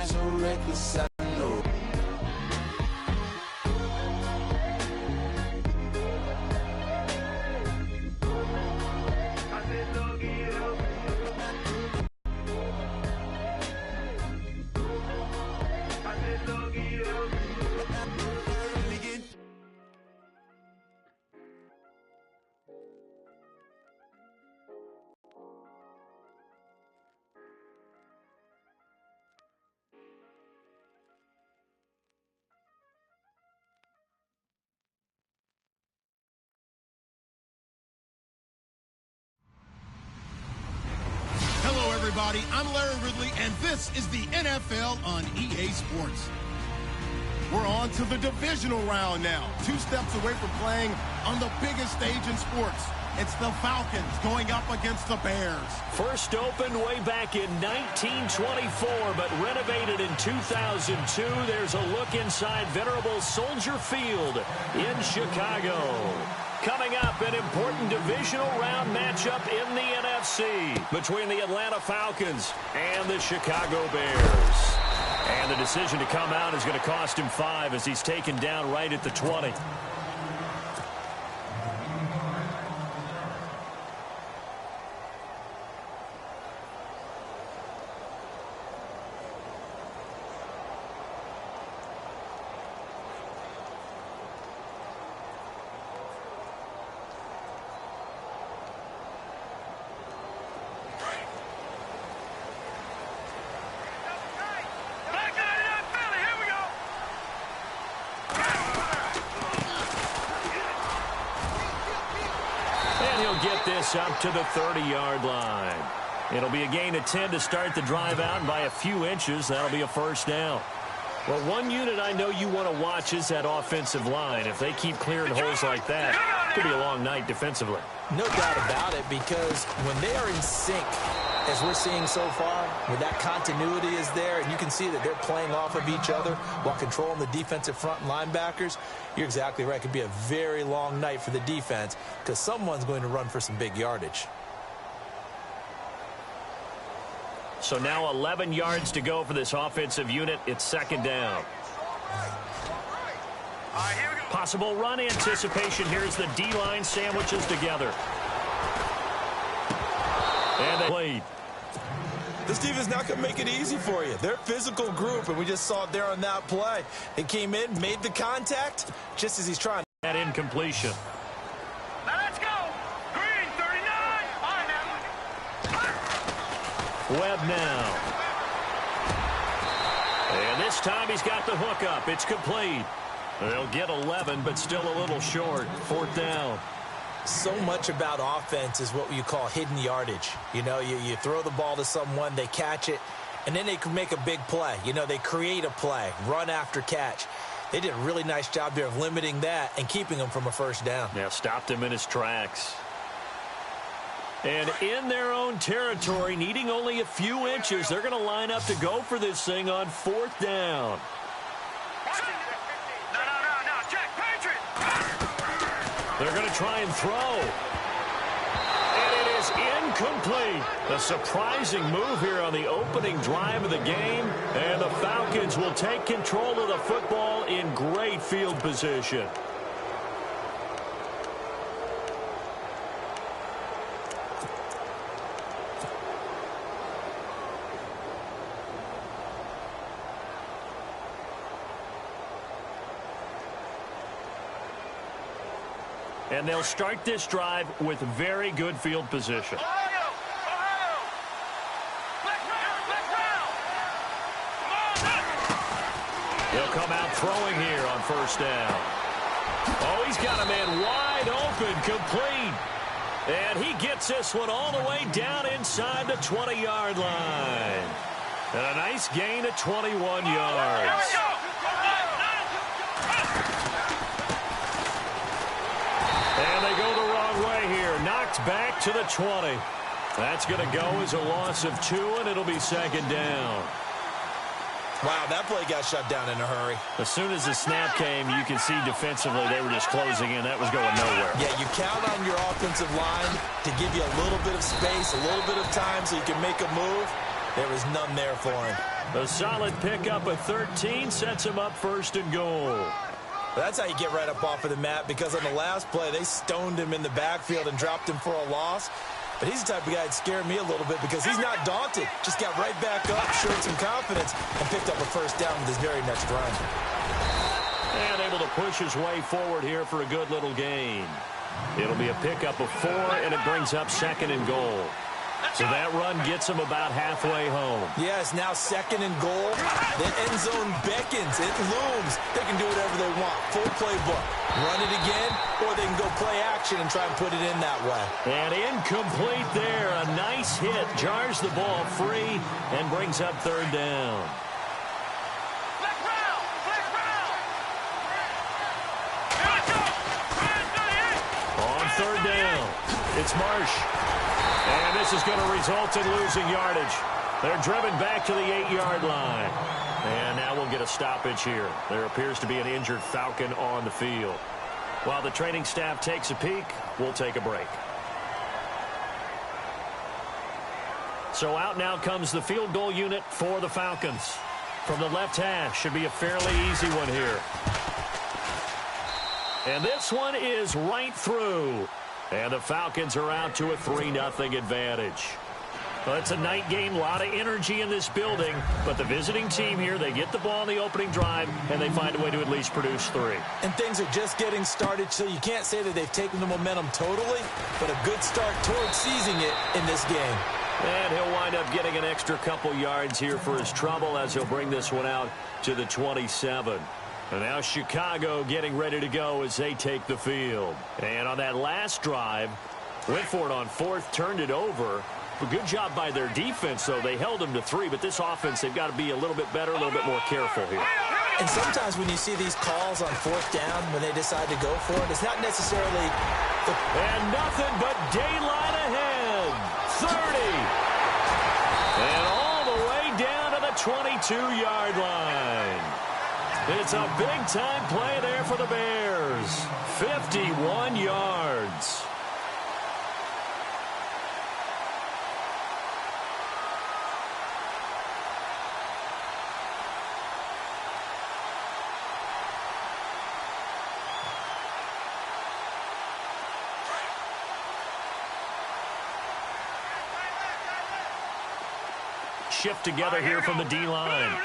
so reckless, I know. Everybody, I'm Larry Ridley, and this is the NFL on EA Sports. We're on to the divisional round now, 2 steps away from playing on the biggest stage in sports. It's the Falcons going up against the Bears. First opened way back in 1924, but renovated in 2002. There's a look inside venerable Soldier Field in Chicago. Coming up, an important divisional round matchup in the NFC between the Atlanta Falcons and the Chicago Bears. And the decision to come out is going to cost him 5 as he's taken down right at the 20. Get this up to the 30-yard line. It'll be a gain of 10 to start the drive out, and by a few inches, that'll be a first down. Well, one unit I know you want to watch is that offensive line. If they keep clearing holes like that, it could be a long night defensively. No doubt about it, because when they are in sync, as we're seeing so far, where that continuity is there, and you can see that they're playing off of each other while controlling the defensive front linebackers, you're exactly right. It could be a very long night for the defense because someone's going to run for some big yardage. So now 11 yards to go for this offensive unit. It's second down. Possible run anticipation here as the D-line sandwiches together. And they played. This defense is not going to make it easy for you. They're a physical group, and we just saw it there on that play. They came in, made the contact, just as he's trying. That incompletion. Let's go. Green, 39. All right, Webb now. And this time he's got the hook up. It's complete. They'll get 11, but still a little short. Fourth down. So much about offense is what you call hidden yardage. You know, you throw the ball to someone, they catch it, and then they can make a big play. You know, they create a play, run after catch. They did a really nice job there of limiting that and keeping him from a first down. Yeah, stopped him in his tracks. And in their own territory, needing only a few inches, they're going to line up to go for this thing on fourth down. They're going to try and throw. And it is incomplete. A surprising move here on the opening drive of the game. And the Falcons will take control of the football in great field position. And they'll start this drive with very good field position. They'll come out throwing here on first down. Oh, he's got a man wide open, complete. And he gets this one all the way down inside the 20-yard line. And a nice gain of 21 yards. And they go the wrong way here. Knocked back to the 20. That's going to go as a loss of 2, and it'll be second down. Wow, that play got shut down in a hurry. As soon as the snap came, you can see defensively they were just closing in. That was going nowhere. Yeah, you count on your offensive line to give you a little bit of space, a little bit of time so you can make a move. There was none there for him. A solid pickup of 13 sets him up first and goal. That's how you get right up off of the mat, because on the last play, they stoned him in the backfield and dropped him for a loss. But he's the type of guy that scared me a little bit because he's not daunted. Just got right back up, showed some confidence, and picked up a first down with his very next run. And able to push his way forward here for a good little gain. It'll be a pickup of 4, and it brings up second and goal. So that run gets him about halfway home. Yes, now second and goal. The end zone beckons. It looms. They can do whatever they want. Full playbook. Run it again, or they can go play action and try and put it in that way. And incomplete there. A nice hit. Jars the ball free and brings up third down. On third down, it's Marsh. And this is going to result in losing yardage. They're driven back to the 8-yard line. And now we'll get a stoppage here. There appears to be an injured Falcon on the field. While the training staff takes a peek, we'll take a break. So out now comes the field goal unit for the Falcons. From the left hash, should be a fairly easy one here. And this one is right through. And the Falcons are out to a 3-0 advantage. Well, it's a night game, a lot of energy in this building, but the visiting team here, they get the ball in the opening drive, and they find a way to at least produce 3. And things are just getting started, so you can't say that they've taken the momentum totally, but a good start towards seizing it in this game. And he'll wind up getting an extra couple yards here for his trouble as he'll bring this one out to the 27. And now Chicago getting ready to go as they take the field. And on that last drive, went for it on 4th, turned it over. A good job by their defense, though. They held them to 3, but this offense, they've got to be a little bit better, a little bit more careful here. And sometimes when you see these calls on 4th down, when they decide to go for it, it's not necessarily the... And nothing but daylight ahead. 30. And all the way down to the 22-yard line. It's a big-time play there for the Bears. 51 yards. Shift together here from the D-line.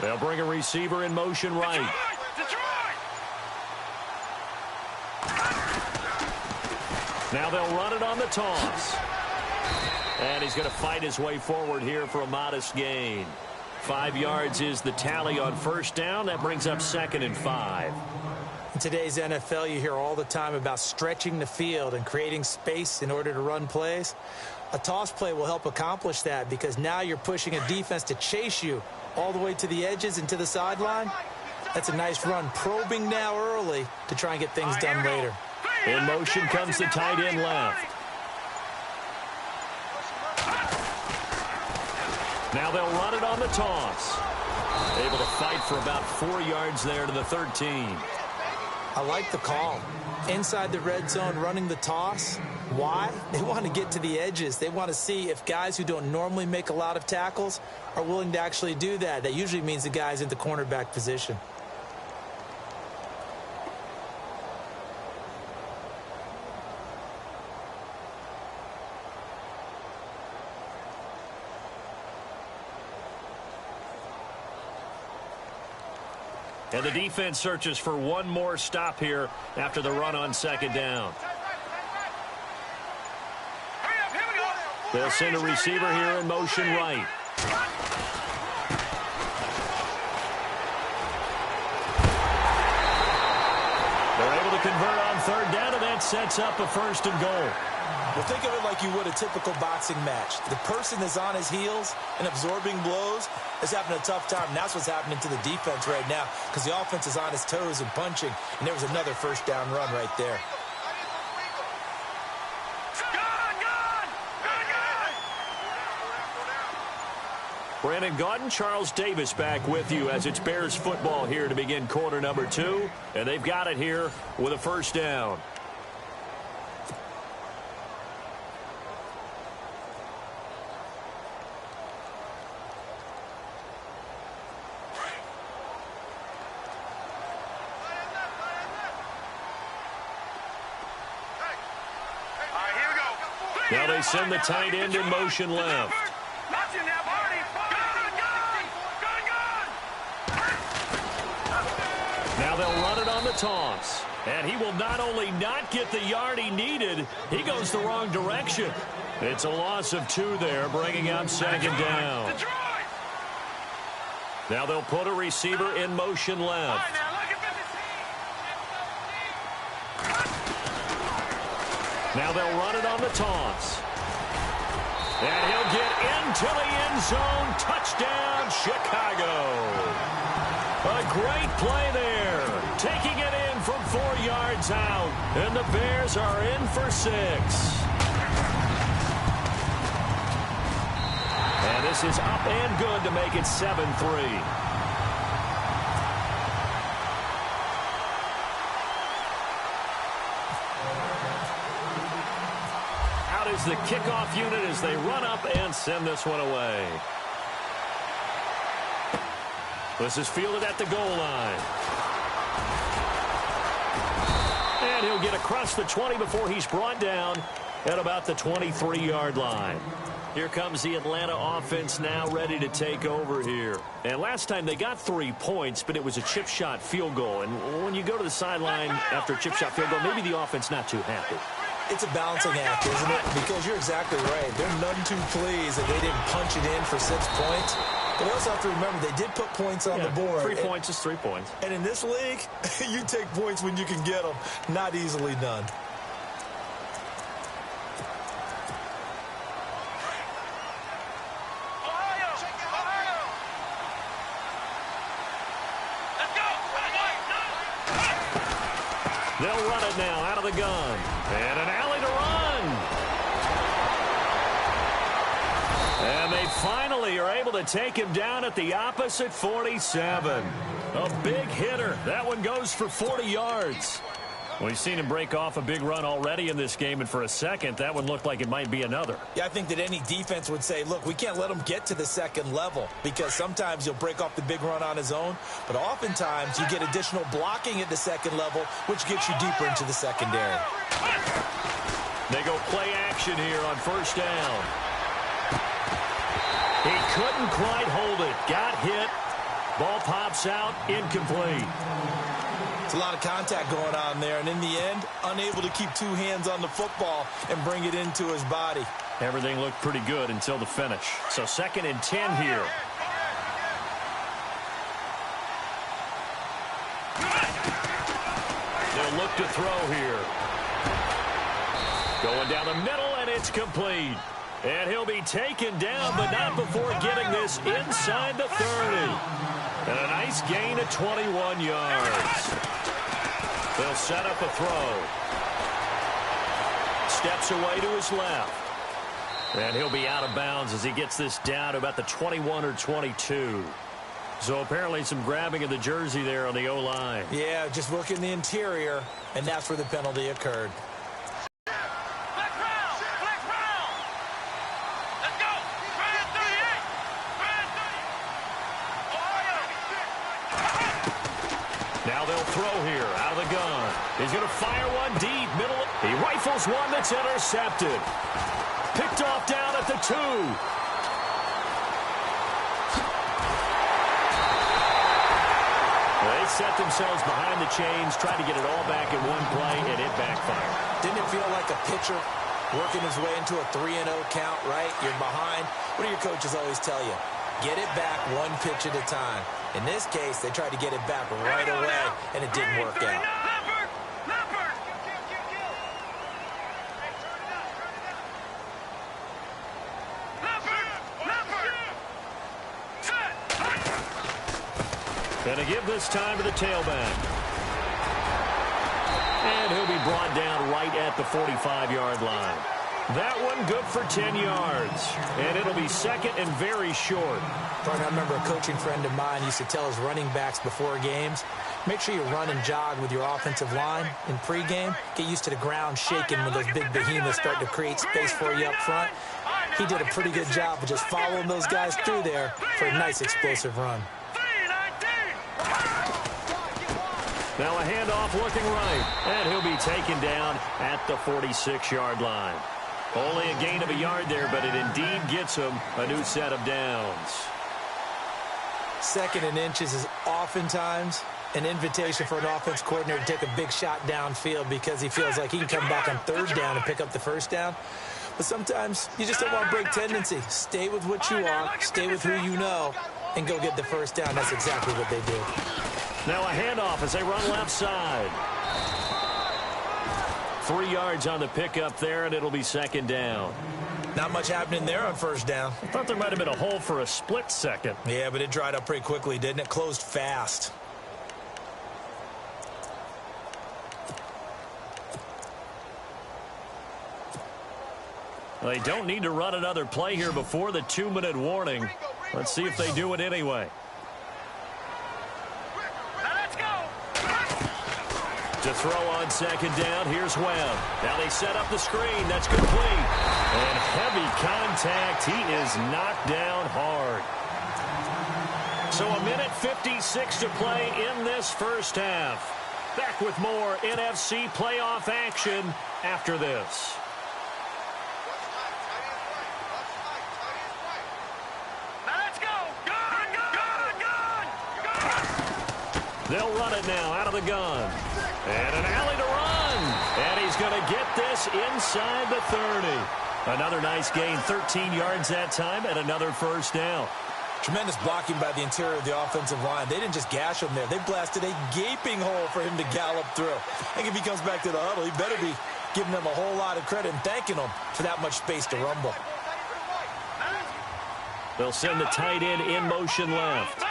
They'll bring a receiver in motion right. Now they'll run it on the toss. And he's going to fight his way forward here for a modest gain. 5 yards is the tally on first down. That brings up 2nd and 5. In today's NFL, you hear all the time about stretching the field and creating space in order to run plays. A toss play will help accomplish that because now you're pushing a defense to chase you all the way to the edges and to the sideline. That's a nice run, probing now early to try and get things done later. In motion comes the tight end left. Now they'll run it on the toss. Able to fight for about 4 yards there to the 13. I like the call. Inside the red zone, running the toss. Why? They want to get to the edges. They want to see if guys who don't normally make a lot of tackles are willing to actually do that. That usually means the guy's in the cornerback position. And the defense searches for one more stop here after the run on 2nd down. They'll send a receiver here in motion right. They're able to convert on 3rd down, and that sets up a 1st and goal. Well, think of it like you would a typical boxing match. The person is on his heels and absorbing blows is having a tough time. And that's what's happening to the defense right now because the offense is on his toes and punching. And there was another 1st down run right there. Brandon Gaudin, Charles Davis back with you as it's Bears football here to begin quarter number 2. And they've got it here with a 1st down. Now they send the tight end in motion left. Now they'll run it on the toss. And he will not only not get the yard he needed, he goes the wrong direction. It's a loss of 2 there, bringing up second down. Now they'll put a receiver in motion left. Now they'll run it on the toss. And he'll get into the end zone. Touchdown, Chicago. A great play there. Taking it in from 4 yards out. And the Bears are in for 6. And this is up and good to make it 7-3. Is the kickoff unit as they run up and send this one away. This is fielded at the goal line. And he'll get across the 20 before he's brought down at about the 23-yard line. Here comes the Atlanta offense now ready to take over here. And last time they got 3 points, but it was a chip shot field goal. And when you go to the sideline after a chip shot field goal, maybe the offense not too happy. It's a balancing act, isn't it? Because you're exactly right. They're none too pleased that they didn't punch it in for 6 points. But also have to remember, they did put points on the board. 3 points is 3 points. And in this league, you take points when you can get them. Not easily done. They'll run it now out of the gun. And an alley to run. And they finally are able to take him down at the opposite 47. A big hitter. That one goes for 40 yards. We've seen him break off a big run already in this game, and for a second, that one looked like it might be another. Yeah, I think that any defense would say, look, we can't let him get to the second level because sometimes he'll break off the big run on his own, but oftentimes you get additional blocking at the second level, which gets you deeper into the secondary. They go play action here on first down. He couldn't quite hold it. Got hit. Ball pops out. Incomplete. It's a lot of contact going on there, and in the end, unable to keep 2 hands on the football and bring it into his body. Everything looked pretty good until the finish. So 2nd and 10 here. They'll look to throw here. Going down the middle, and it's complete. And he'll be taken down, but not before getting this inside the 30. And a nice gain of 21 yards. They'll set up a throw. Steps away to his left. And he'll be out of bounds as he gets this down to about the 21 or 22. So apparently some grabbing of the jersey there on the O-line. Yeah, just look in the interior, and that's where the penalty occurred. Now they'll throw here out of the gun. He's going to fire one deep. Middle. He rifles one that's intercepted. Picked off down at the 2. They set themselves behind the chains, tried to get it all back in one play, and it backfired. Didn't it feel like a pitcher working his way into a 3-0 count, right? You're behind. What do your coaches always tell you? Get it back 1 pitch at a time. In this case, they tried to get it back right away, and it didn't work out. Going to give this time to the tailback. And he'll be brought down right at the 45-yard line. That one good for 10 yards. And it'll be 2nd and very short. I remember a coaching friend of mine used to tell his running backs before games, make sure you run and jog with your offensive line in pregame. Get used to the ground shaking when those big behemoths start to create space for you up front. He did a pretty good job of just following those guys through there for a nice explosive run. Now a handoff looking right, and he'll be taken down at the 46-yard line. Only a gain of a yard there, but it indeed gets them a new set of downs. 2nd and inches is oftentimes an invitation for an offense coordinator to take a big shot downfield because he feels like he can come back on 3rd down and pick up the 1st down. But sometimes you just don't want to break tendency. Stay with what you want, stay with who you know, and go get the 1st down. That's exactly what they did. Now a handoff as they run left side. 3 yards on the pickup there, and it'll be 2nd down. Not much happening there on 1st down. I thought there might have been a hole for a split second. Yeah, but it dried up pretty quickly, didn't it? Closed fast. They don't need to run another play here before the 2-minute warning. Let's see if they do it anyway. To throw on 2nd down, here's Webb. Now they set up the screen. That's complete. And heavy contact. He is knocked down hard. So 1:56 to play in this first half. Back with more NFC playoff action after this. They'll run it now out of the gun. And an alley to run. And he's going to get this inside the 30. Another nice gain, 13 yards that time, and another 1st down. Tremendous blocking by the interior of the offensive line. They didn't just gash him there. They blasted a gaping hole for him to gallop through. I think if he comes back to the huddle, he better be giving them a whole lot of credit and thanking them for that much space to rumble. They'll send the tight end in motion left.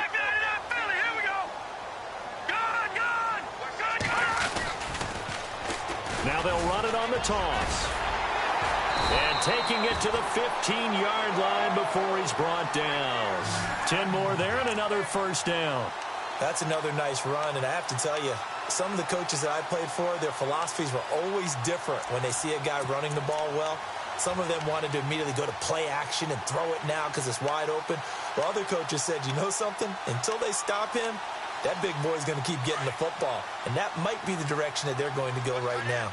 Now they'll run it on the toss. And taking it to the 15-yard line before he's brought down. 10 more there and another 1st down. That's another nice run, and I have to tell you, some of the coaches that I played for, their philosophies were always different when they see a guy running the ball well. Some of them wanted to immediately go to play action and throw it now because it's wide open. While other coaches said, you know something? Until they stop him, that big boy's going to keep getting the football. And that might be the direction that they're going to go right now.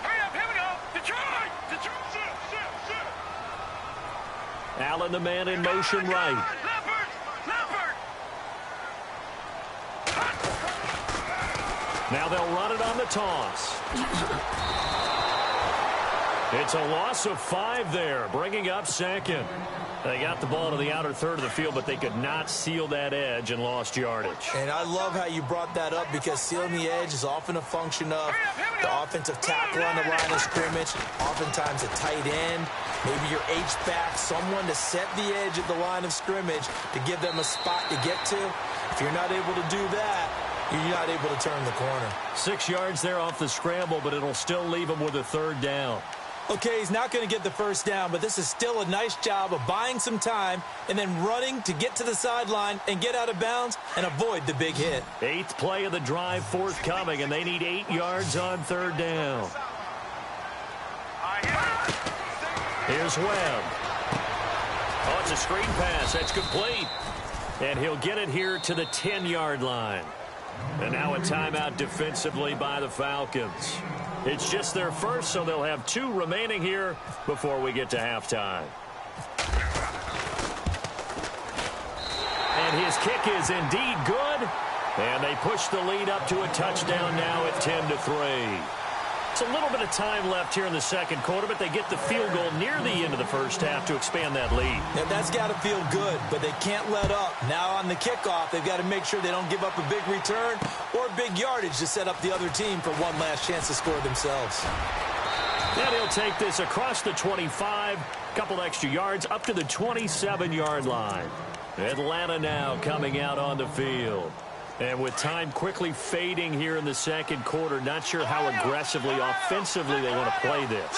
Hurry up, here we go. Detroit! Allen, the man in motion right. Leopard! Now they'll run it on the toss. It's a loss of 5 there, bringing up 2nd. They got the ball to the outer 3rd of the field, but they could not seal that edge and lost yardage. And I love how you brought that up because sealing the edge is often a function of the offensive tackle on the line of scrimmage, oftentimes a tight end, maybe your H-back, someone to set the edge at the line of scrimmage to give them a spot to get to. If you're not able to do that, you're not able to turn the corner. 6 yards there off the scramble, but it'll still leave him with a 3rd down. Okay, he's not going to get the 1st down, but this is still a nice job of buying some time and then running to get to the sideline and get out of bounds and avoid the big hit. 8th play of the drive forthcoming, and they need 8 yards on 3rd down. Here's Webb. Oh, it's a screen pass. That's complete. And he'll get it here to the 10-yard line. And now a timeout defensively by the Falcons. It's just their first, so they'll have 2 remaining here before we get to halftime. And his kick is indeed good. And they push the lead up to a touchdown now at 10-3. It's a little bit of time left here in the 2nd quarter, but they get the field goal near the end of the 1st half to expand that lead. Yeah, that's got to feel good, but they can't let up. Now on the kickoff, they've got to make sure they don't give up a big return or big yardage to set up the other team for one last chance to score themselves. And he'll take this across the 25, couple extra yards up to the 27-yard line. Atlanta now coming out on the field. And with time quickly fading here in the 2nd quarter, not sure how aggressively, offensively they want to play this.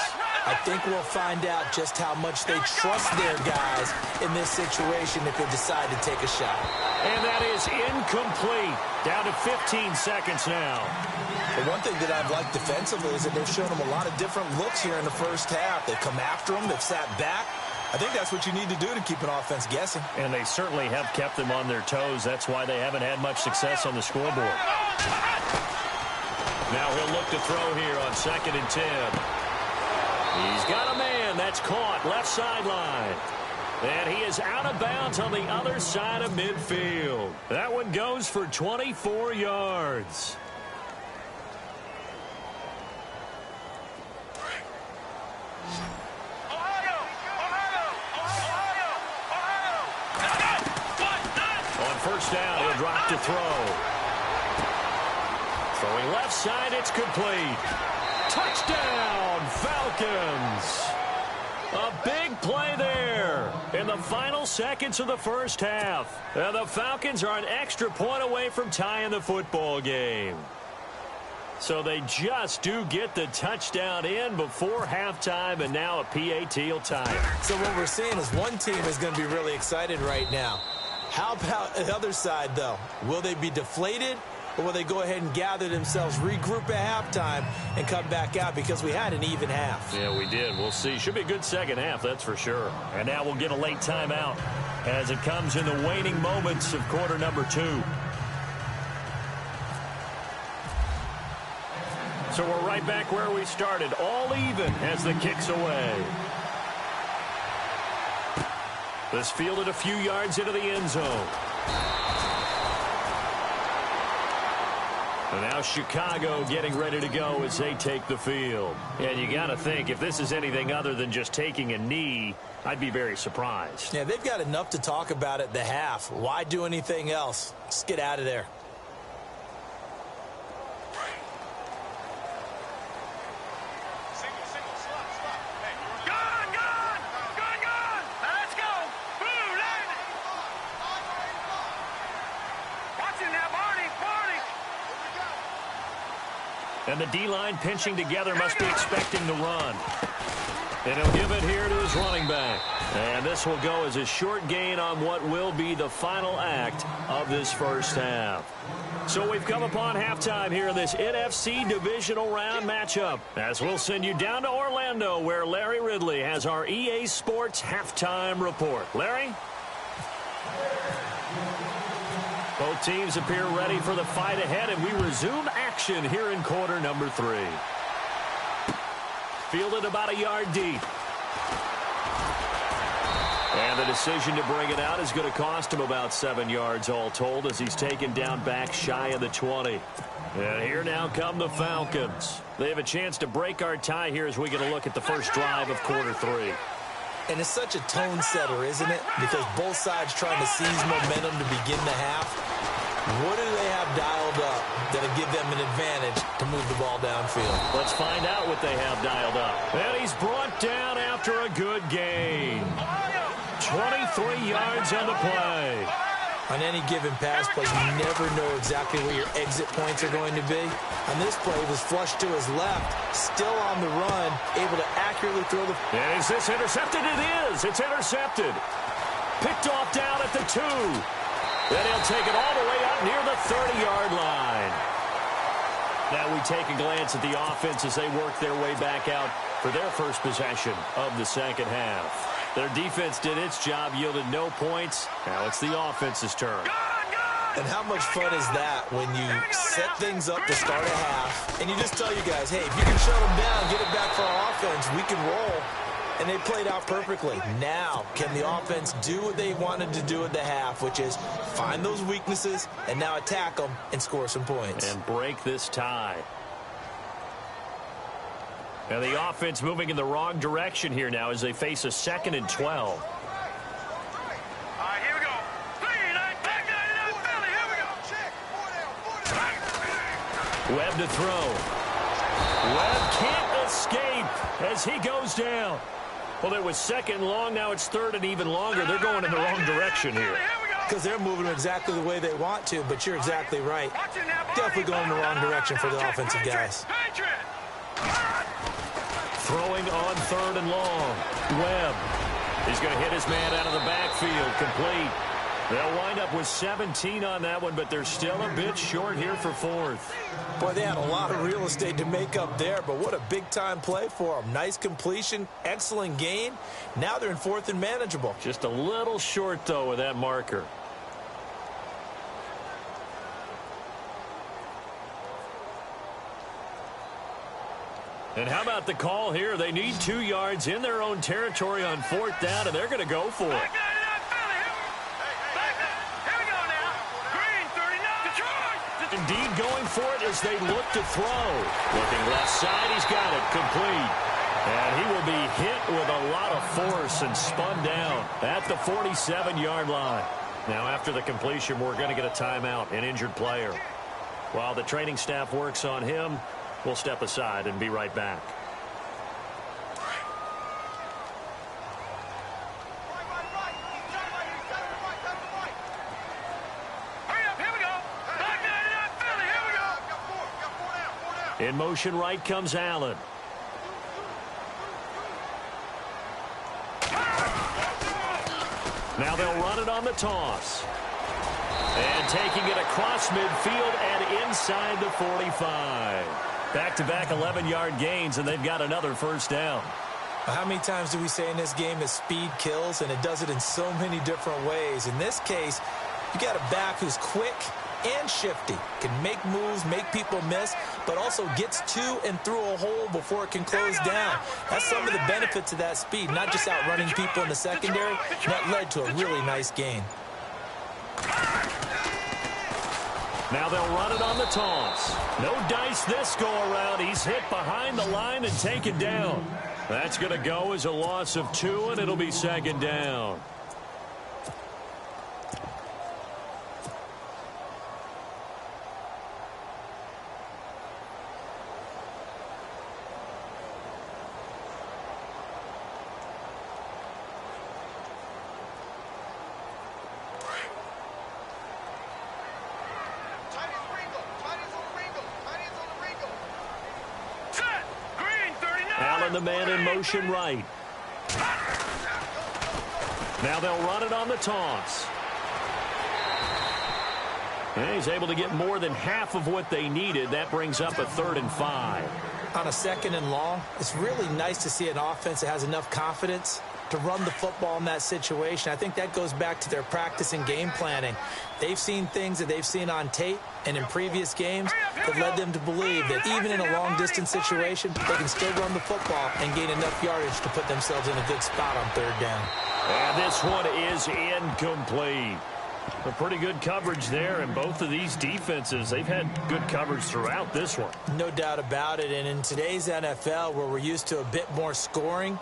I think we'll find out just how much they trust their guys in this situation if they decide to take a shot. And that is incomplete. Down to 15 seconds now. The one thing that I've liked defensively is that they've shown them a lot of different looks here in the 1st half. They've come after them. They've sat back. I think that's what you need to do to keep an offense guessing. And they certainly have kept them on their toes. That's why they haven't had much success on the scoreboard. Now he'll look to throw here on 2nd and 10. He's got a man. That's caught left sideline. And he is out of bounds on the other side of midfield. That one goes for 24 yards. On first down, he'll drop to throw. Throwing left side, it's complete. Touchdown, Falcons. A big play there in the final seconds of the first half. And the Falcons are an extra point away from tying the football game. So they just do get the touchdown in before halftime, and now a PAT will tie it. So what we're seeing is one team is going to be really excited right now. How about the other side, though? Will they be deflated, or will they go ahead and gather themselves, regroup at halftime, and come back out because we had an even half? Yeah, we did. We'll see. Should be a good second half, that's for sure. And now we'll get a late timeout as it comes in the waning moments of quarter number 2. So we're right back where we started, all even as the kick's away. This fielded a few yards into the end zone. And now Chicago getting ready to go as they take the field. And you got to think, if this is anything other than just taking a knee, I'd be very surprised. Yeah, they've got enough to talk about at the half. Why do anything else? Just get out of there. And the D-line pinching together must be expecting the run. And he'll give it here to his running back. And this will go as a short gain on what will be the final act of this first half. So we've come upon halftime here in this NFC divisional round matchup, as we'll send you down to Orlando, where Larry Ridley has our EA Sports halftime report. Larry? Both teams appear ready for the fight ahead, and we resume action here in quarter number 3. Fielded about a yard deep. And the decision to bring it out is going to cost him about 7 yards all told, as he's taken down back shy of the 20. And here now come the Falcons. They have a chance to break our tie here as we get a look at the first drive of quarter 3. And it's such a tone setter, isn't it? Because both sides trying to seize momentum to begin the half. What do they have dialed up that'll give them an advantage to move the ball downfield? Let's find out what they have dialed up. And he's brought down after a good gain. 23 yards on the play. On any given pass play, you never know exactly where your exit points are going to be. On this play, it was flushed to his left, still on the run, able to accurately throw the... And is this intercepted? It is. It's intercepted. Picked off down at the 2. Then he'll take it all the way up near the 30-yard line. Now we take a glance at the offense as they work their way back out for their first possession of the second half. Their defense did its job, yielded no points. Now it's the offense's turn. And how much fun is that when you set things up to start a half, and you just tell you guys, hey, if you can shut them down, get it back for our offense, we can roll. And they played out perfectly. Now, can the offense do what they wanted to do at the half, which is find those weaknesses and now attack them and score some points? And break this tie. And the offense moving in the wrong direction here now as they face a 2nd and 12. All right, here we go. 3-9, back 99, Philly, here we go. Check. Webb to throw. Webb can't escape as he goes down. Well, it was 2nd long. Now it's 3rd and even longer. They're going in the wrong direction here. Because they're moving exactly the way they want to, but you're exactly right. Definitely going in the wrong direction for the offensive guys. Throwing on 3rd and long. Webb. He's going to hit his man out of the backfield. Complete. They'll wind up with 17 on that one, but they're still a bit short here for 4th. Boy, they had a lot of real estate to make up there, but what a big-time play for them. Nice completion, excellent gain. Now they're in 4th and manageable. Just a little short, though, with that marker. And how about the call here? They need 2 yards in their own territory on 4th down, and they're going to go for it. Indeed going for it as they look to throw. Looking left side, he's got it complete. And he will be hit with a lot of force and spun down at the 47-yard line. Now after the completion, we're going to get a timeout, an injured player. While the training staff works on him, we'll step aside and be right back. In motion right comes Allen. Now they'll run it on the toss. And taking it across midfield and inside the 45. Back-to-back 11-yard gains, and they've got another first down. How many times do we say in this game that speed kills, and it does it in so many different ways? In this case, you got a back who's quick and shifty, can make moves, make people miss, but also gets to and through a hole before it can close down. That's some of the benefits of that speed, not just outrunning people in the secondary. That led to a really nice gain. Now they'll run it on the toss. No dice this go-around. He's hit behind the line and taken down. That's going to go as a loss of 2, and it'll be 2nd down. The man in motion right. Now they'll run it on the toss. And he's able to get more than half of what they needed. That brings up a 3rd and 5. On a 2nd and long, it's really nice to see an offense that has enough confidence to run the football in that situation. I think that goes back to their practice and game planning. They've seen things that they've seen on tape and in previous games that led them to believe that even in a long-distance situation, they can still run the football and gain enough yardage to put themselves in a good spot on 3rd down. And this one is incomplete. A pretty good coverage there, and both of these defenses, they've had good coverage throughout this one. No doubt about it, and in today's NFL, where we're used to a bit more scoring,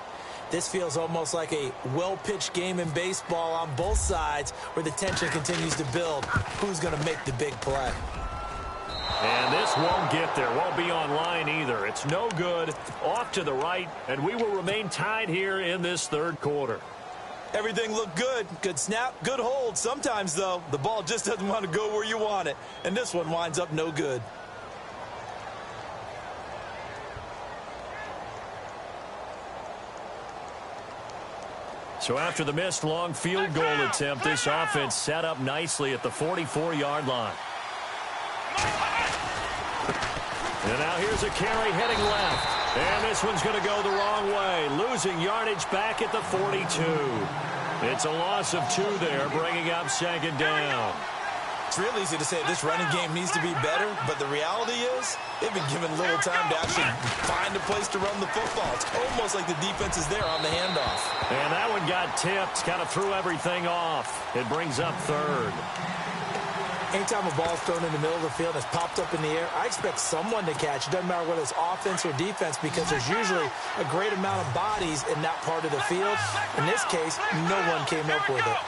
this feels almost like a well-pitched game in baseball on both sides where the tension continues to build. Who's going to make the big play? And this won't get there. Won't be on line either. It's no good. Off to the right, and we will remain tied here in this 3rd quarter. Everything looked good. Good snap, good hold. Sometimes, though, the ball just doesn't want to go where you want it. And this one winds up no good. So after the missed long field goal attempt, this offense set up nicely at the 44-yard line. And now here's a carry heading left. And this one's going to go the wrong way. Losing yardage back at the 42. It's a loss of 2 there, bringing up 2nd down. It's real easy to say this running game needs to be better, but the reality is they've been given little time to actually find a place to run the football. It's almost like the defense is there on the handoff. And that one got tipped, kind of threw everything off. It brings up 3rd. Anytime a ball's thrown in the middle of the field and it's popped up in the air, I expect someone to catch. It doesn't matter whether it's offense or defense because there's usually a great amount of bodies in that part of the field. In this case, no one came up with it.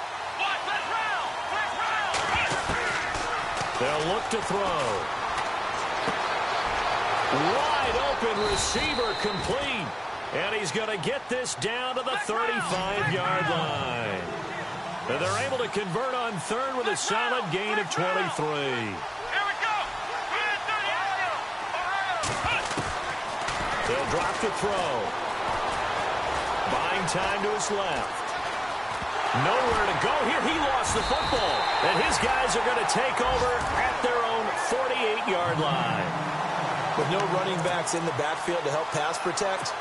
They'll look to throw. Wide open receiver complete. And he's going to get this down to the 35-yard line. And they're able to convert on 3rd with a solid gain of 23. They'll drop to throw. Buying time to his left. Nowhere to go here. He lost the football. And his guys are going to take over at their own 48-yard line. With no running backs in the backfield to help pass protect,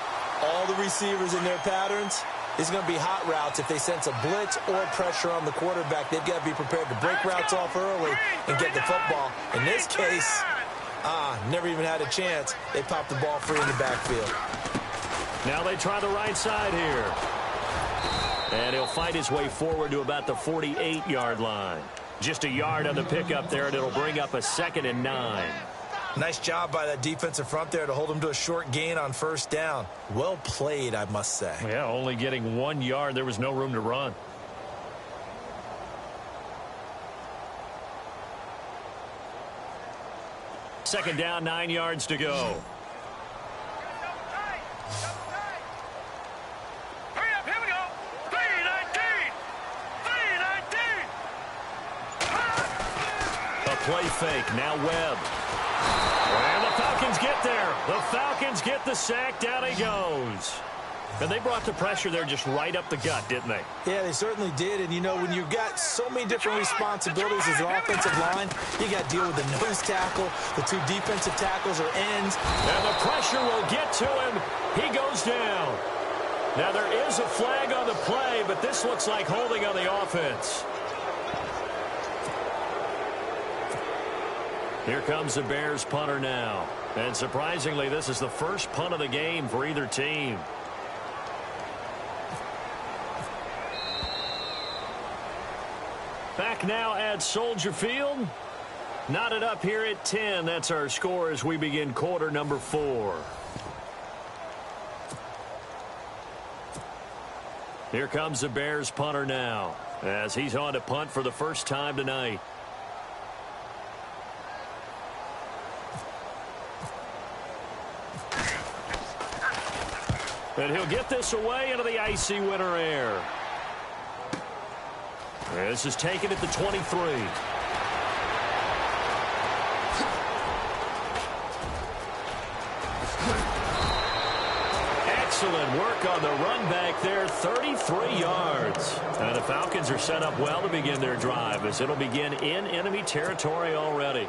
all the receivers in their patterns, it's going to be hot routes if they sense a blitz or pressure on the quarterback. They've got to be prepared to break routes off early and get the football. In this case, Never even had a chance. They popped the ball free in the backfield. Now they try the right side here. And he'll fight his way forward to about the 48-yard line. Just a yard on the pickup there, and it'll bring up a 2nd and 9. Nice job by that defensive front there to hold him to a short gain on first down. Well played, I must say. Yeah, only getting 1 yard. There was no room to run. Second down, 9 yards to go. Hurry up, here we go. 319. 319. A play fake. Now Webb. And the Falcons get there. The Falcons get the sack. Down he goes. And they brought the pressure there just right up the gut, didn't they? Yeah, they certainly did. And, you know, when you've got so many different responsibilities as an offensive line, you got to deal with the nose tackle, the 2 defensive tackles or ends. And the pressure will get to him. He goes down. Now, there is a flag on the play, but this looks like holding on the offense. Here comes the Bears punter now. And surprisingly, this is the first punt of the game for either team. Back now at Soldier Field. Knotted up here at 10. That's our score as we begin quarter number 4. Here comes the Bears punter now as he's on to punt for the first time tonight. And he'll get this away into the icy winter air. This is taken at the 23. Excellent work on the run back there, 33 yards. And the Falcons are set up well to begin their drive as it'll begin in enemy territory already.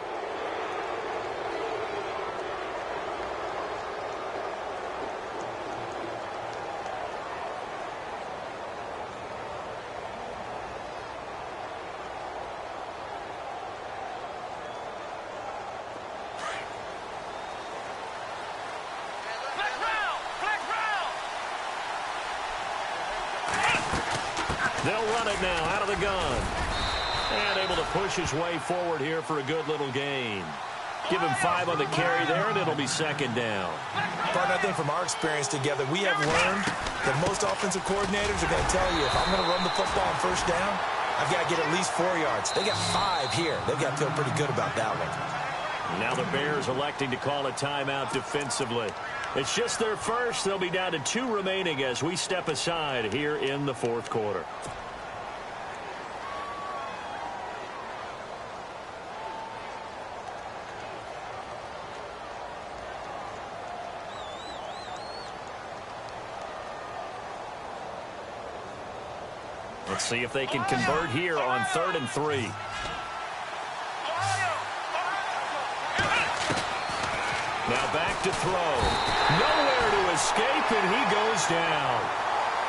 They'll run it now out of the gun. And able to push his way forward here for a good little gain. Give him 5 on the carry there, and it'll be second down. Partner, I think from our experience together, we have learned that most offensive coordinators are going to tell you, if I'm going to run the football on first down, I've got to get at least 4 yards. They got 5 here. They've got to feel pretty good about that one. Now the Bears electing to call a timeout defensively. It's just their first. They'll be down to 2 remaining as we step aside here in the fourth quarter. Let's see if they can convert here on 3rd and 3. Now back to throw. Nowhere to escape, and he goes down.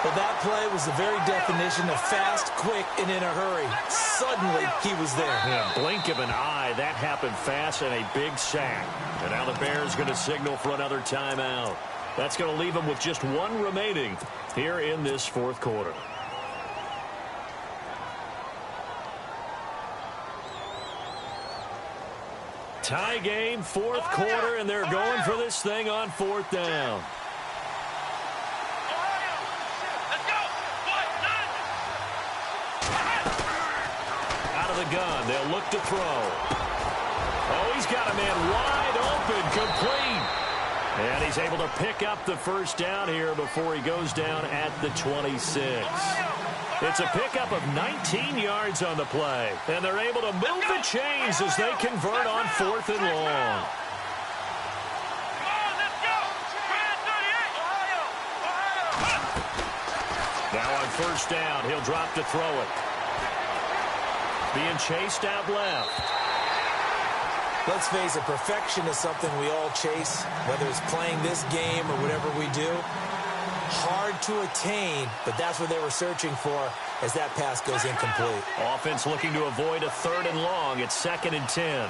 Well, that play was the very definition of fast, quick, and in a hurry. Suddenly, he was there. Yeah, blink of an eye. That happened fast and a big sack. And now the Bears going to signal for another timeout. That's going to leave them with just 1 remaining here in this fourth quarter. Tie game, fourth quarter, and they're going for this thing on 4th down. Out of the gun, they'll look to throw. Oh, he's got a man wide open, complete. And he's able to pick up the first down here before he goes down at the 26. It's a pickup of 19 yards on the play. And they're able to move the chains as they convert on 4th and long. Now on first down, he'll drop to throw it. Being chased out left. Let's face it, perfection is something we all chase, whether it's playing this game or whatever we do. Hard to attain, but that's what they were searching for as that pass goes incomplete. Offense looking to avoid a 3rd and long. It's 2nd and 10.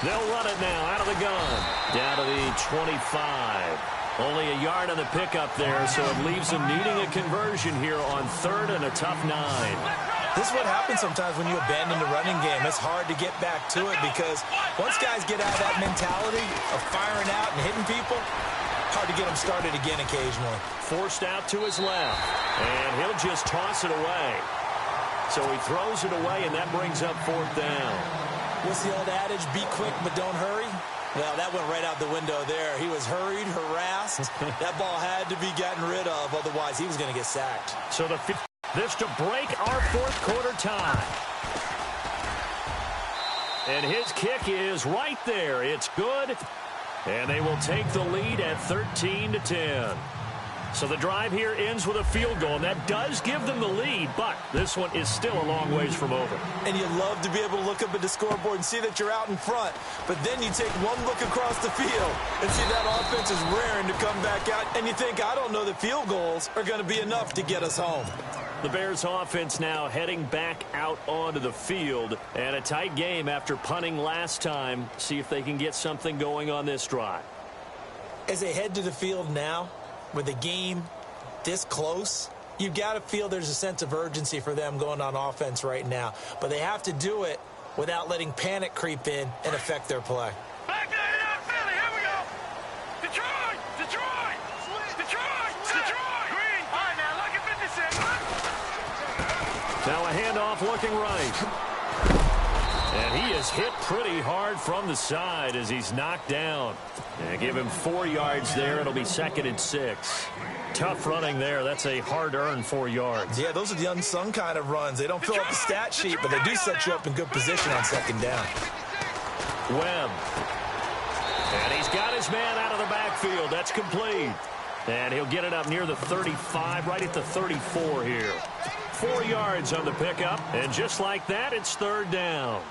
They'll run it now out of the gun. Down to the 25. Only a yard on the pickup there, so it leaves them needing a conversion here on 3rd and a tough 9. This is what happens sometimes when you abandon the running game. It's hard to get back to it because once guys get out of that mentality of firing out and hitting people, hard to get them started again occasionally. Forced out to his left, and he'll just toss it away. So he throws it away, and that brings up 4th down. What's the old adage? Be quick, but don't hurry. Well, that went right out the window there. He was hurried, harassed. That ball had to be gotten rid of, otherwise he was going to get sacked. So this to break our 4th quarter tie. And his kick is right there. It's good. And they will take the lead at 13-10. So the drive here ends with a field goal, and that does give them the lead, but this one is still a long ways from over. And you love to be able to look up at the scoreboard and see that you're out in front, but then you take one look across the field and see that offense is raring to come back out, and you think, I don't know that field goals are going to be enough to get us home. The Bears offense now heading back out onto the field, and a tight game after punting last time. See if they can get something going on this drive. As they head to the field now, with the game this close, you've got to feel there's a sense of urgency for them going on offense right now. But they have to do it without letting panic creep in and affect their play. Back to Philly, here we go. Detroit, Detroit, Detroit, Detroit. Green. All right, now, look at 56. Now a handoff looking right. And he is hit pretty hard from the side as he's knocked down. And give him 4 yards there. It'll be 2nd and 6. Tough running there. That's a hard-earned 4 yards. Yeah, those are the unsung kind of runs. They don't fill up the stat sheet, but they do set you up in good position on 2nd down. Webb. And he's got his man out of the backfield. That's complete. And he'll get it up near the 35, right at the 34 here. 4 yards on the pickup. And just like that, it's 3rd down.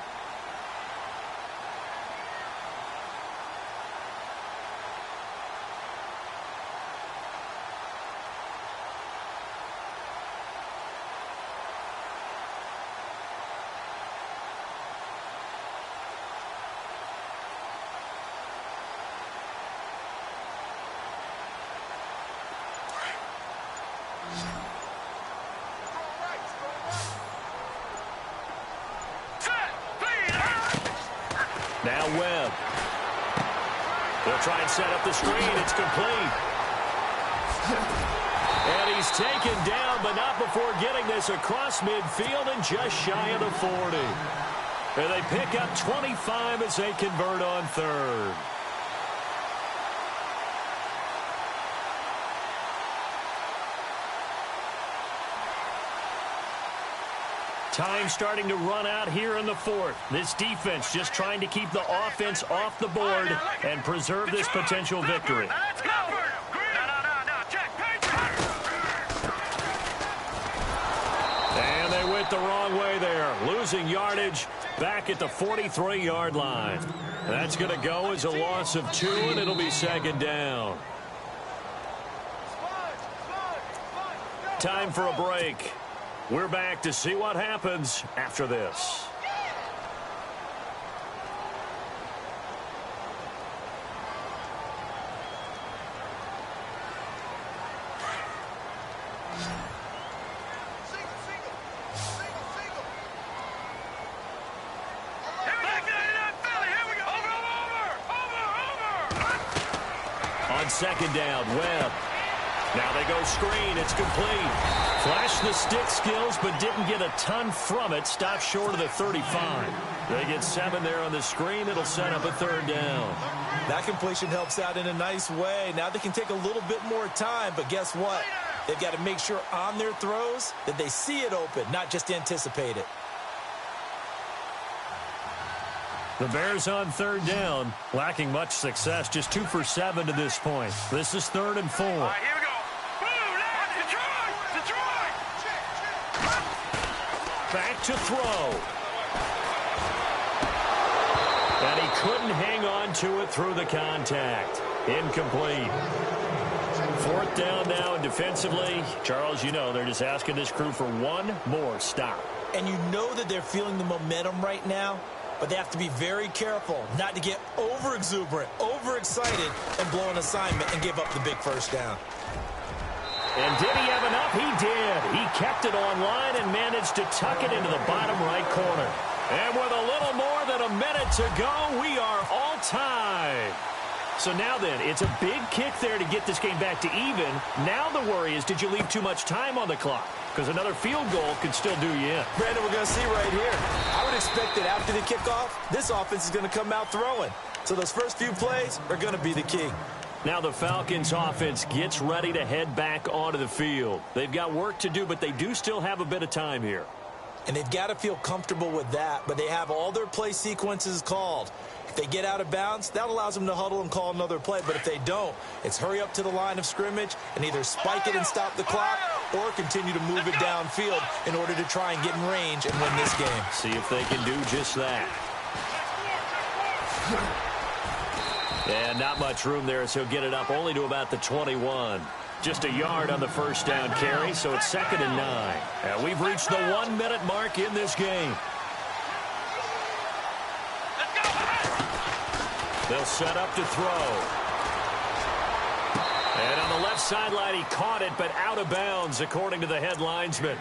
Now Webb. They'll try and set up the screen. It's complete. And he's taken down, but not before getting this across midfield and just shy of the 40. And they pick up 25 as they convert on 3rd. Time starting to run out here in the 4th. This defense just trying to keep the offense off the board and preserve this potential victory. And they went the wrong way there, losing yardage back at the 43-yard line. That's going to go as a loss of 2, and it'll be 2nd down. Time for a break. We're back to see what happens after this. On 2nd down, Webb. Now they go screen. It's complete. Flashed the stick skills, but didn't get a ton from it. Stopped short of the 35. They get 7 there on the screen. It'll set up a 3rd down. That completion helps out in a nice way. Now they can take a little bit more time, but guess what? They've got to make sure on their throws that they see it open, not just anticipate it. The Bears on 3rd down, lacking much success, just 2 for 7 to this point. This is 3rd and 4. All right, here we go. Detroit! Back to throw. And he couldn't hang on to it through the contact. Incomplete. 4th down now, and defensively, Charles, you know, they're just asking this crew for one more stop. And you know that they're feeling the momentum right now. but they have to be very careful not to get over-exuberant, over-excited, and blow an assignment and give up the big first down. And did he have enough? He did. He kept it online and managed to tuck it into the bottom right corner. And with a little more than a minute to go, we are all tied. So now then, it's a big kick there to get this game back to even. Now the worry is, did you leave too much time on the clock? Because another field goal could still do you in. Brandon, we're going to see right here. I would expect that after the kickoff, this offense is going to come out throwing. So those first few plays are going to be the key. Now the Falcons offense gets ready to head back onto the field. They've got work to do, but they do still have a bit of time here. And they've got to feel comfortable with that, but they have all their play sequences called. If they get out of bounds, that allows them to huddle and call another play. But if they don't, it's hurry up to the line of scrimmage and either spike it and stop the clock or continue to move it downfield in order to try and get in range and win this game. See if they can do just that. And not much room there, so he'll get it up only to about the 21. Just a yard on the first down carry, so it's 2nd and 9. And we've reached the 1-minute mark in this game. They'll set up to throw. And on the left sideline, he caught it, but out of bounds, according to the head linesman.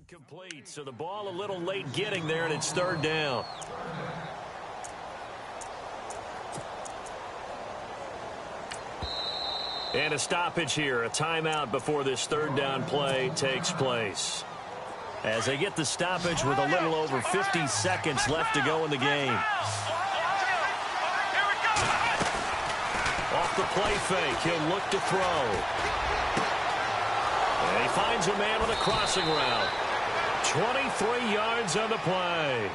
Incomplete, so the ball a little late getting there, and it's 3rd down. And a stoppage here, a timeout before this 3rd down play takes place. As they get the stoppage with a little over 50 seconds left to go in the game. Off the play fake, he'll look to throw. And he finds a man with a crossing route. 23 yards on the play.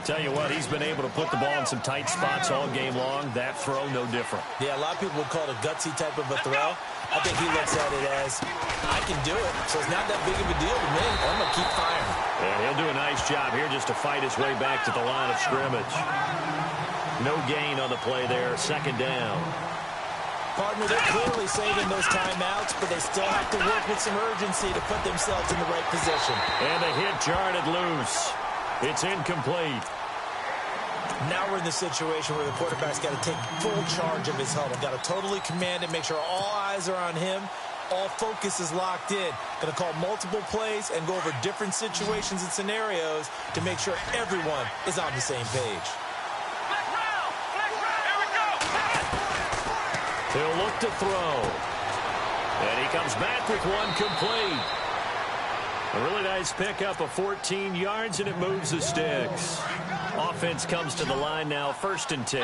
Tell you what, he's been able to put the ball in some tight spots all game long. That throw, no different. Yeah, a lot of people would call it a gutsy type of a throw. I think he looks at it as, I can do it, so it's not that big of a deal to me. I'm going to keep firing. And he'll do a nice job here just to fight his way back to the line of scrimmage. No gain on the play there, 2nd down. Partner, they're clearly saving those timeouts, but they still have to work with some urgency to put themselves in the right position. And the hit jarred it loose. It's incomplete. Now we're in the situation where the quarterback's got to take full charge of his huddle. Got to totally command it, make sure all eyes are on him. All focus is locked in. Going to call multiple plays and go over different situations and scenarios to make sure everyone is on the same page. He'll look to throw. And he comes back with one complete. A really nice pickup of 14 yards, and it moves the sticks. Offense comes to the line now, 1st and 10.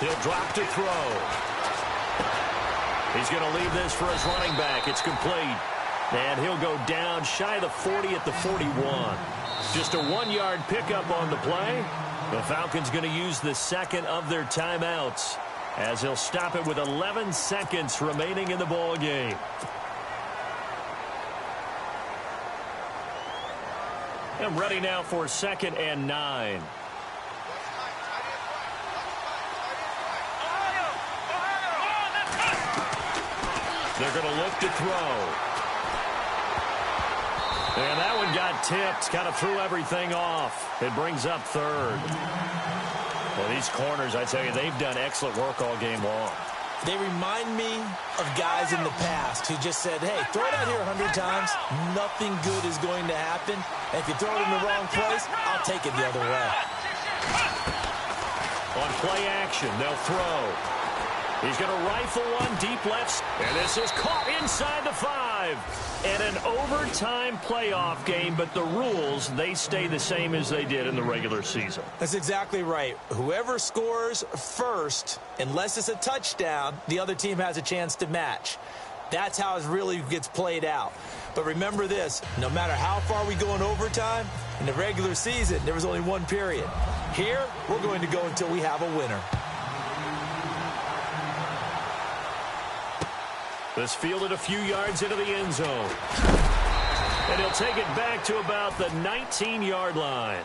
He'll drop to throw. He's going to leave this for his running back. It's complete. And he'll go down shy of the 40 at the 41. Just a 1-yard pickup on the play. The Falcons going to use the 2nd of their timeouts, as he'll stop it with 11 seconds remaining in the ball game. And ready now for 2nd and 9. They're going to look to throw. And that one got tipped, kind of threw everything off. It brings up 3rd. Well, these corners, I tell you, they've done excellent work all game long. They remind me of guys in the past who just said, hey, throw it out here 100 times, nothing good is going to happen. And if you throw it in the wrong place, I'll take it the other way. On play action, they'll throw. He's going to rifle one deep left, and this is caught inside the 5. And an overtime playoff game, but the rules, they stay the same as they did in the regular season. That's exactly right. Whoever scores first, unless it's a touchdown, the other team has a chance to match. That's how it really gets played out. But remember this, no matter how far we go in overtime, in the regular season, there was only one period. Here, we're going to go until we have a winner. This fielded a few yards into the end zone. And he'll take it back to about the 19-yard line.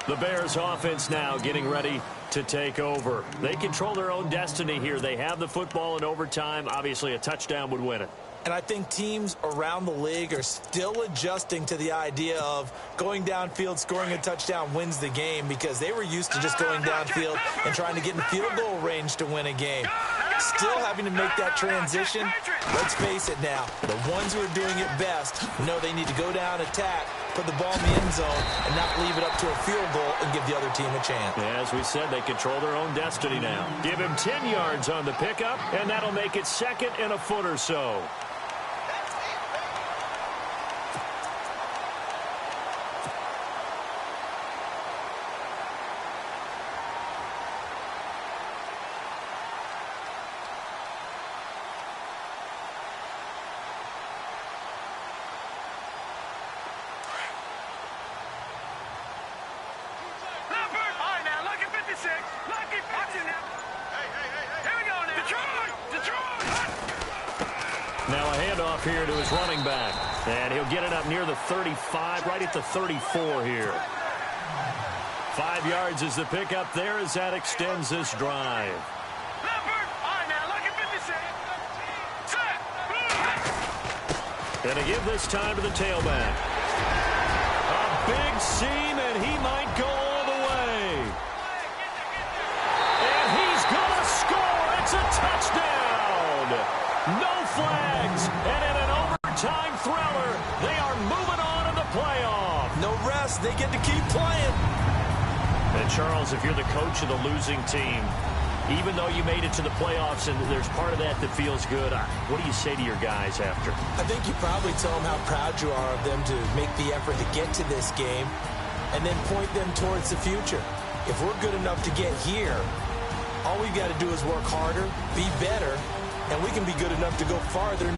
The Bears offense now getting ready to take over. They control their own destiny here. They have the football in overtime. Obviously, a touchdown would win it. And I think teams around the league are still adjusting to the idea of going downfield, scoring a touchdown wins the game, because they were used to just going downfield and trying to get in field goal range to win a game. Still having to make that transition. Let's face it now, the ones who are doing it best know they need to go down, attack, put the ball in the end zone, and not leave it up to a field goal and give the other team a chance. As we said, they control their own destiny now. Give him 10 yards on the pickup, and that'll make it 2nd and a foot or so. Now a handoff here to his running back. And he'll get it up near the 35, right at the 34 here. 5 yards is the pickup there as that extends this drive. And to give this time to the tailback. A big seam, and he might go all the way. And he's going to score. It's a touchdown. No flags, and in an overtime thriller, they are moving on in the playoff. No rest, they get to keep playing. And Charles, if you're the coach of the losing team, even though you made it to the playoffs and there's part of that that feels good, what do you say to your guys after? I think you probably tell them how proud you are of them to make the effort to get to this game and then point them towards the future. If we're good enough to get here, all we've got to do is work harder, be better, and we can be good enough to go farther.